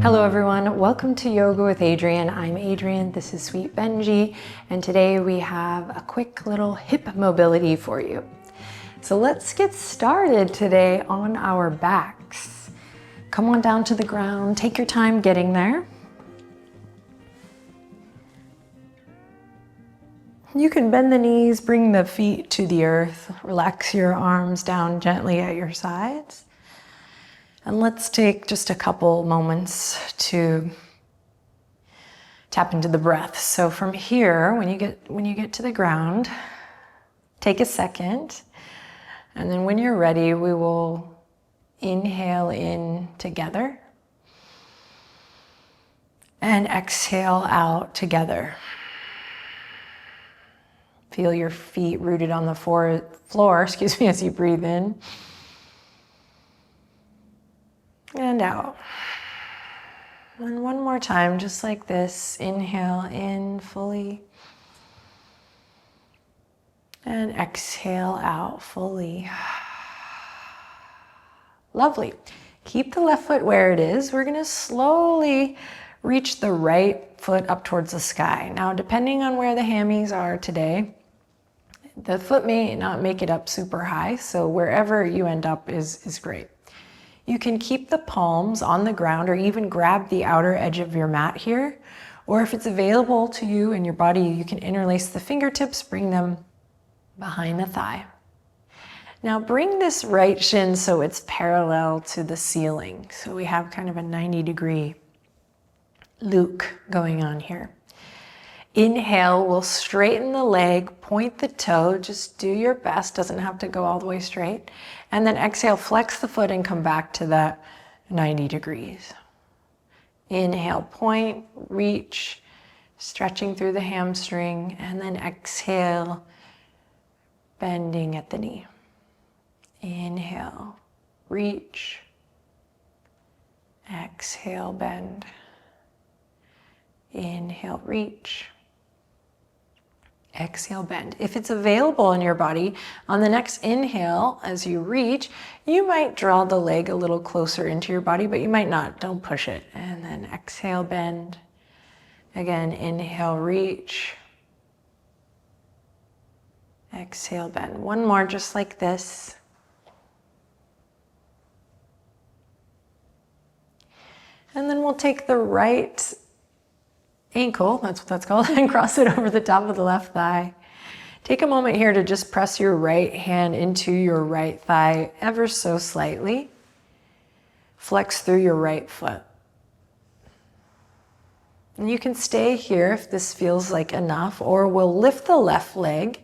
Hello everyone, welcome to Yoga with Adriene. I'm Adriene, this is Sweet Benji, and today we have a quick little hip mobility for you. So let's get started today on our backs. Come on down to the ground, take your time getting there. You can bend the knees, bring the feet to the earth, relax your arms down gently at your sides. And let's take just a couple moments to tap into the breath. So from here, when you get to the ground, take a second. And then when you're ready, we will inhale in together and exhale out together. Feel your feet rooted on the floor, as you breathe in. And out. And one more time, just like this. Inhale in fully. And exhale out fully. Lovely. Keep the left foot where it is. We're gonna slowly reach the right foot up towards the sky. Now, depending on where the hammies are today, the foot may not make it up super high, so wherever you end up is great. You can keep the palms on the ground or even grab the outer edge of your mat here. Or if it's available to you and your body, you can interlace the fingertips, bring them behind the thigh. Now bring this right shin so it's parallel to the ceiling. So we have kind of a 90-degree Luke going on here. Inhale, we'll straighten the leg, point the toe, just do your best, doesn't have to go all the way straight. And then exhale, flex the foot and come back to that 90 degrees. Inhale, point, reach, stretching through the hamstring, and then exhale, bending at the knee. Inhale, reach, exhale, bend. Inhale, reach. Exhale, bend. If it's available in your body, on the next inhale, as you reach, you might draw the leg a little closer into your body, but you might not. Don't push it. And then exhale, bend. Again, inhale, reach. Exhale, bend. One more, just like this. And then we'll take the right ankle, that's what that's called, and cross it over the top of the left thigh. Take a moment here to just press your right hand into your right thigh ever so slightly. Flex through your right foot. And you can stay here if this feels like enough, or we'll lift the left leg,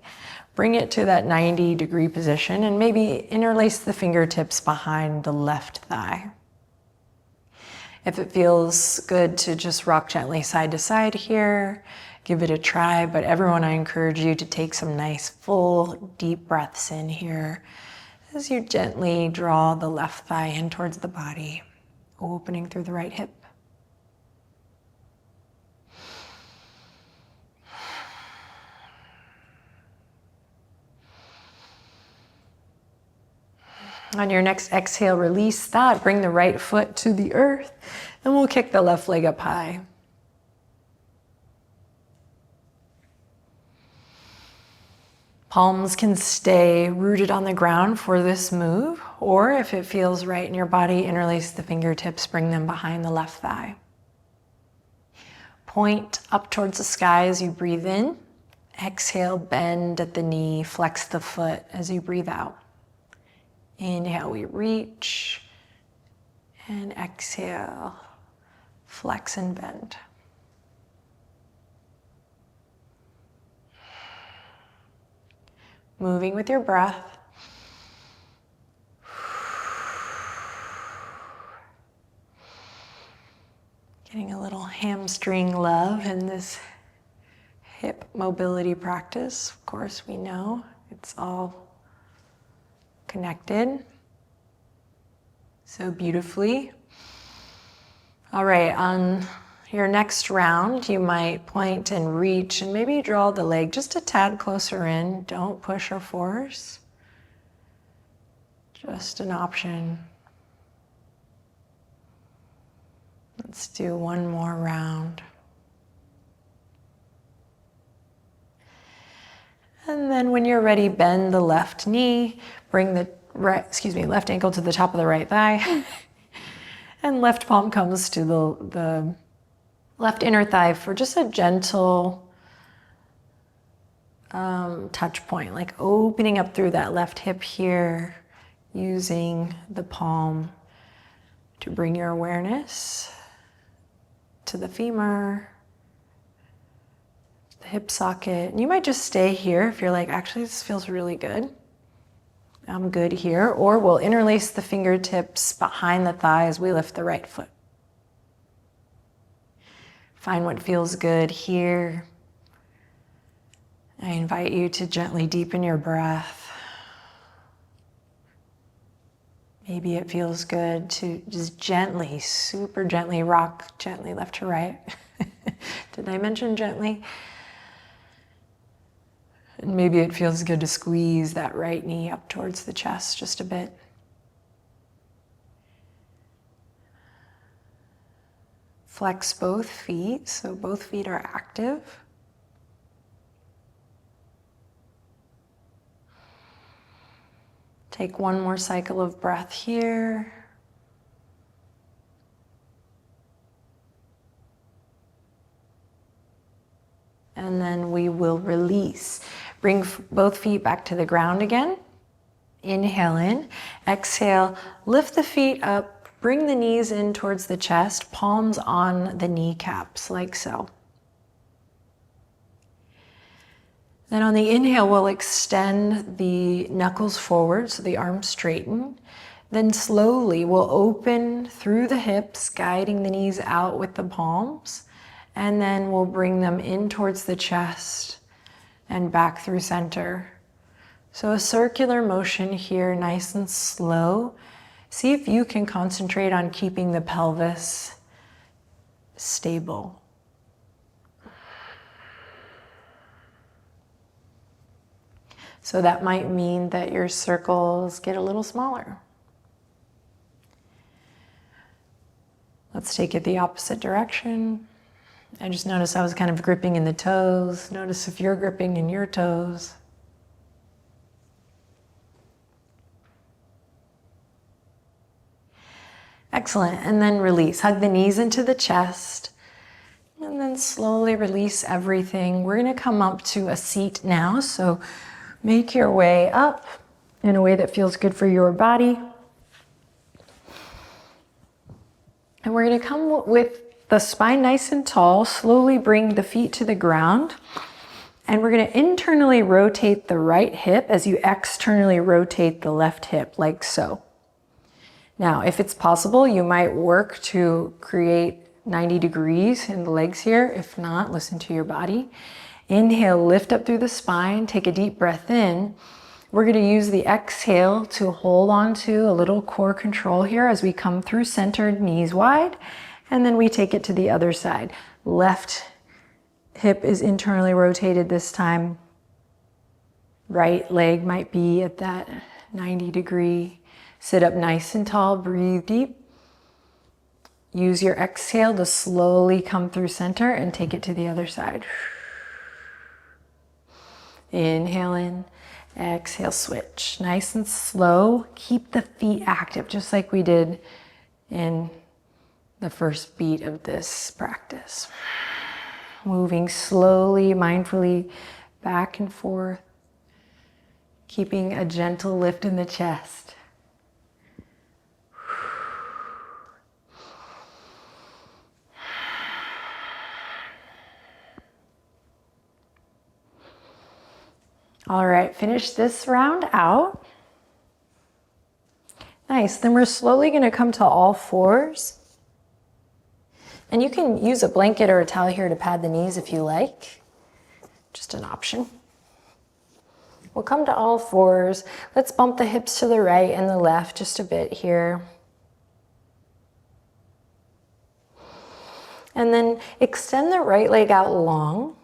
bring it to that 90-degree position, and maybe interlace the fingertips behind the left thigh. If it feels good to just rock gently side to side here, give it a try. But everyone, I encourage you to take some nice, full, deep breaths in here as you gently draw the left thigh in towards the body, opening through the right hip. On your next exhale, release that. Bring the right foot to the earth, and we'll kick the left leg up high. Palms can stay rooted on the ground for this move, or if it feels right in your body, interlace the fingertips, bring them behind the left thigh. Point up towards the sky as you breathe in. Exhale, bend at the knee, flex the foot as you breathe out. Inhale, we reach, and exhale, flex and bend. Moving with your breath. Getting a little hamstring love in this hip mobility practice. Of course, we know it's all connected so beautifully. All right, on your next round, you might point and reach and maybe draw the leg just a tad closer in. Don't push or force. Just an option. Let's do one more round. And then when you're ready, bend the left knee, bring the left ankle to the top of the right thigh, and left palm comes to the left inner thigh for just a gentle touch point, like opening up through that left hip here, using the palm to bring your awareness to the femur, the hip socket. And you might just stay here if you're like, actually, this feels really good. I'm good here. Or we'll interlace the fingertips behind the thigh as we lift the right foot. Find what feels good here. I invite you to gently deepen your breath. Maybe it feels good to just gently, super gently rock gently left to right. Did I mention gently? And maybe it feels good to squeeze that right knee up towards the chest just a bit. Flex both feet, so both feet are active. Take one more cycle of breath here. And then we will release. Bring both feet back to the ground again. Inhale in. Exhale, lift the feet up. Bring the knees in towards the chest. Palms on the kneecaps, like so. Then on the inhale, we'll extend the knuckles forward so the arms straighten. Then slowly we'll open through the hips, guiding the knees out with the palms. And then we'll bring them in towards the chest and back through center. So a circular motion here, nice and slow. See if you can concentrate on keeping the pelvis stable. So that might mean that your circles get a little smaller. Let's take it the opposite direction. I just noticed I was kind of gripping in the toes. Notice if you're gripping in your toes. Excellent. And then release. Hug the knees into the chest. And then slowly release everything. We're going to come up to a seat now. So make your way up in a way that feels good for your body. And we're going to come with the spine nice and tall. Slowly bring the feet to the ground. And we're going to internally rotate the right hip as you externally rotate the left hip, like so. Now, if it's possible, you might work to create 90 degrees in the legs here. If not, listen to your body. Inhale, lift up through the spine, take a deep breath in. We're going to use the exhale to hold on to a little core control here as we come through center, knees wide, and then we take it to the other side. Left hip is internally rotated this time. Right leg might be at that 90 degree. Sit up nice and tall, breathe deep. Use your exhale to slowly come through center and take it to the other side. Inhale in, exhale, switch. Nice and slow. Keep the feet active, just like we did in the first beat of this practice. Moving slowly, mindfully back and forth. Keeping a gentle lift in the chest. All right, finish this round out. Nice, then we're slowly gonna come to all fours. And you can use a blanket or a towel here to pad the knees if you like. Just an option. We'll come to all fours. Let's bump the hips to the right and the left just a bit here. And then extend the right leg out long.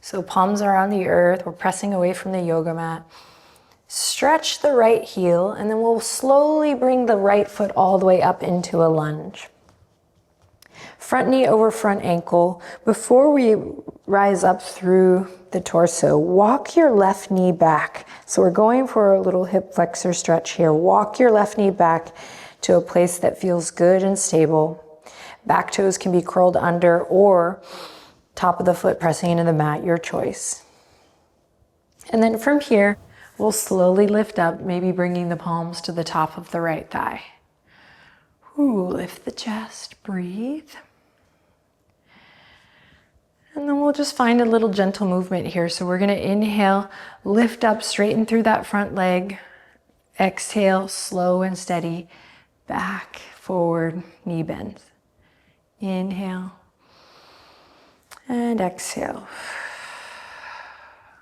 So palms are on the earth, we're pressing away from the yoga mat. Stretch the right heel, and then we'll slowly bring the right foot all the way up into a lunge. front knee over front ankle. Before we rise up through the torso, walk your left knee back. So we're going for a little hip flexor stretch here. Walk your left knee back to a place that feels good and stable. Back toes can be curled under or top of the foot pressing into the mat, your choice. And then from here, we'll slowly lift up, maybe bringing the palms to the top of the right thigh. Ooh, lift the chest, breathe. And then we'll just find a little gentle movement here. So we're gonna inhale, lift up, straighten through that front leg. Exhale, slow and steady, back, forward, knee bends. Inhale and exhale.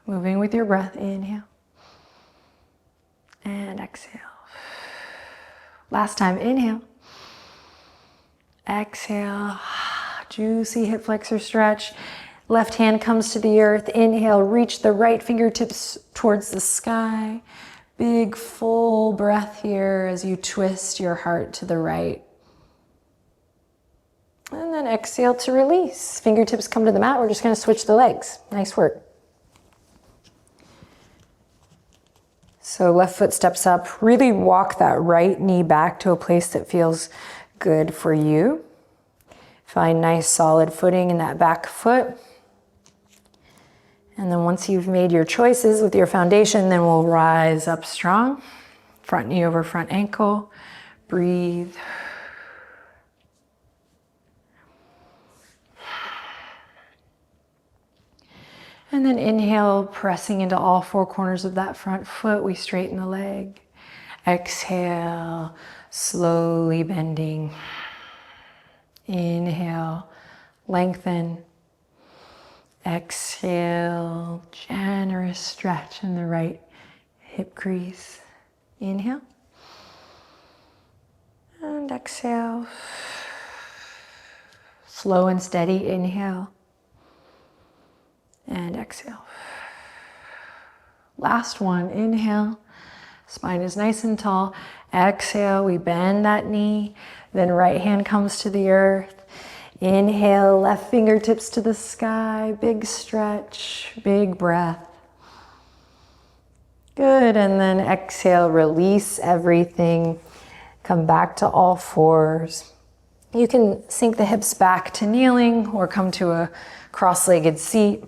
Moving with your breath, inhale and exhale. Last time, inhale. Exhale, juicy hip flexor stretch. Left hand comes to the earth. Inhale, reach the right fingertips towards the sky. Big full breath here as you twist your heart to the right. And then exhale to release. Fingertips come to the mat. We're just gonna switch the legs. Nice work. So left foot steps up. Really walk that right knee back to a place that feels good for you. Find nice solid footing in that back foot. And then once you've made your choices with your foundation, then we'll rise up strong. Front knee over front ankle. Breathe. And then inhale, pressing into all four corners of that front foot. We straighten the leg. Exhale, slowly bending. Inhale, lengthen. Exhale, generous stretch in the right hip crease. Inhale. And exhale. Slow and steady, inhale. And exhale. Last one, inhale. Spine is nice and tall. Exhale, we bend that knee. Then right hand comes to the earth. Inhale, left fingertips to the sky. Big stretch, big breath. Good, and then exhale, release everything. Come back to all fours. You can sink the hips back to kneeling or come to a cross-legged seat.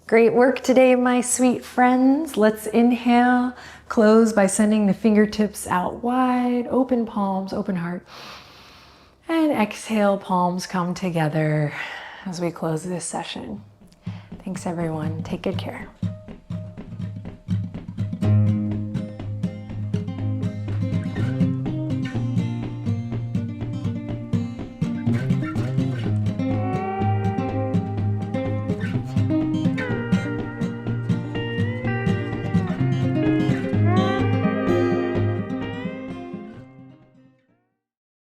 Great work today, my sweet friends. Let's inhale, close by sending the fingertips out wide, open palms, open heart. And exhale, palms come together as we close this session. Thanks everyone, take good care.